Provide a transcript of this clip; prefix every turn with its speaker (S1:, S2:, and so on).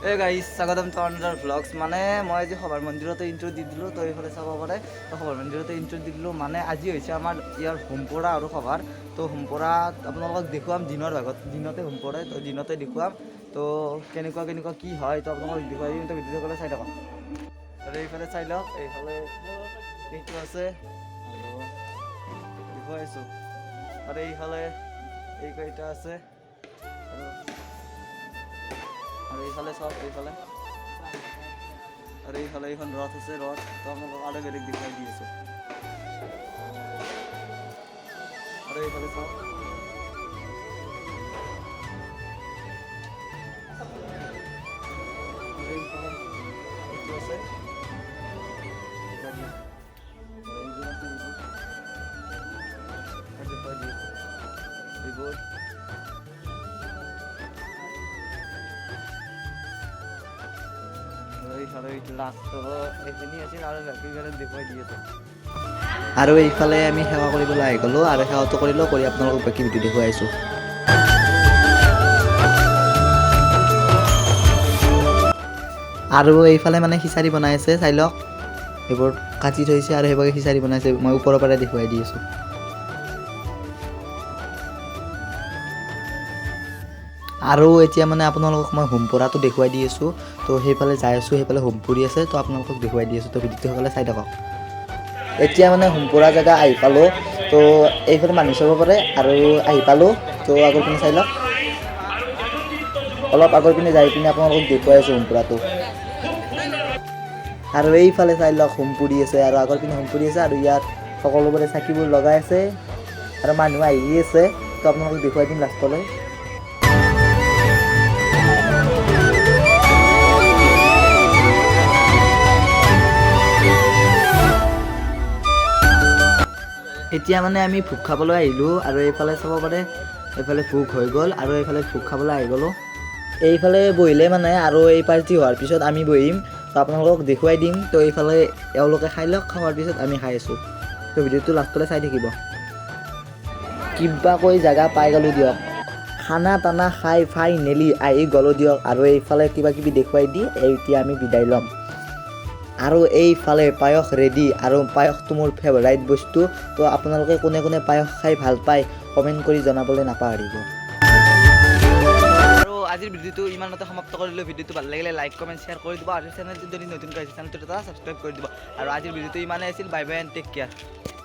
S1: এই গাইজ স্বাগতম two another vlogs. মানে মই আজি সভাৰ মন্দিৰতে ইণ্ট্ৰ' দি দিলোঁ, তো এইফালে চাব পাৰে। তো সভাৰ মন্দিৰতে ইণ্ট্ৰ' দি দিলোঁ। মানে আজি হৈছে আমাৰ ইয়াৰ হোমপৰা আৰু সভাৰ। তো হোমপৰাত আপোনালোকক দেখুৱাম দিনৰ ভাগত, দিনতে হোম পৰে, তো দিনতে দেখুৱাম। তো কেনেকুৱা কি হয়, তো আপোনালোকক দেখুৱাই দিম। তো ভিডিঅ'টো চাই থাকক। আৰু এইফালে চাই লওক, এইফালে এইটো আছে আৰু দেখুৱাই আছোঁ। আৰু এইফালে এইকেইটা আছে আৰু এইফালে চব এইফালে আৰু এইফালে এইখন ৰথ আছে, ৰথ। তো আপোনালোকক আৰু বেলেগ দেখুৱাই দি আছোঁ। আৰু এইফালে চাওক, আৰু এইফালে এইটো আছে, দেখুৱাই দি আছোঁ। আৰু এইবোৰ আছে, এইবোৰ দেখুৱাই দি আছোঁ, এইবোৰ। আৰু এইফালে আমি সেৱা কৰিবলৈ আহি গ'লোঁ, আৰু সেৱাটো কৰিলোঁ, কৰি আপোনালোকক বাকী ভিডিঅ' দেখুৱাই আছোঁ। আৰু এইফালে মানে খিচাৰি বনাই আছে, চাই লওক। সেইবোৰ কাটি থৈছে আৰু সেইভাগে খিচাৰি বনাইছে, মই ওপৰৰ পৰা দেখুৱাই দি আছোঁ। আৰু এতিয়া মানে আপোনালোকক মই হোমপৰাটো দেখুৱাই দি আছোঁ। তো সেইফালে যাই আছোঁ, সেইফালে হোমপুৰি আছে, তো আপোনালোকক দেখুৱাই দি আছোঁ। তো ভিডিঅ'টো সকলোৱে চাই থাকক। এতিয়া মানে হোমপুৰা জেগা আহি পালোঁ। তো এইফালে মানুহ চাব পাৰে, আৰু আহি পালোঁ। তো আগৰ পিনে চাই লওক, অলপ আগৰ পিনে যাই পিনে আপোনালোকক দেখুৱাই আছোঁ হোমপুৰাটো। আৰু এইফালে চাই লওক, হোমপুৰি আছে, আৰু আগৰ পিনে হোমপুৰি আছে, আৰু ইয়াত সকলোবোৰে চাকিবোৰ লগাই আছে, আৰু মানুহ আহি আছে। তো আপোনালোকক দেখুৱাই দিম লাষ্টলৈ। এতিয়া মানে আমি ভোগ খাবলৈ আহিলোঁ, আৰু এইফালে চাব পাৰে, এইফালে ভোগ হৈ গ'ল, আৰু এইফালে ভোগ খাবলৈ আহি গ'লোঁ। এইফালে বহিলে মানে, আৰু এই পাৰ্টি হোৱাৰ পিছত আমি বহিম, তো আপোনালোকক দেখুৱাই দিম। তো এইফালে এওঁলোকে খাই লওক, খোৱাৰ পিছত আমি খাই আছোঁ। তো ভিডিঅ'টো লাষ্টলৈ চাই থাকিব। কিবা কৈ জেগা পাই গ'লোঁ দিয়ক, খানা টানা খাই ফাইনেলি আহি গ'লোঁ দিয়ক। আৰু এইফালে কিবা কিবি দেখুৱাই দি এতিয়া আমি বিদায় ল'ম। আৰু এইফালে পায়স ৰেডি, আৰু পায়সটো মোৰ ফেভাৰাইট বস্তু। তো আপোনালোকে কোনে কোনে পায়স খাই ভাল পায় কমেণ্ট কৰি জনাবলৈ নাপাহৰিব। আৰু আজিৰ ভিডিঅ'টো ইমানতে সমাপ্ত কৰিলোঁ। ভিডিঅ'টো ভাল লাগিলে লাইক কমেণ্ট শ্বেয়াৰ কৰি দিব, আৰু চেনেলটো যদি নতুনকৈ আহিছে চেনেলটো এটা ছাবস্ক্ৰাইব কৰি দিব। আৰু আজিৰ ভিডিঅ'টো ইমানেই আছিল। Bye bye and take care.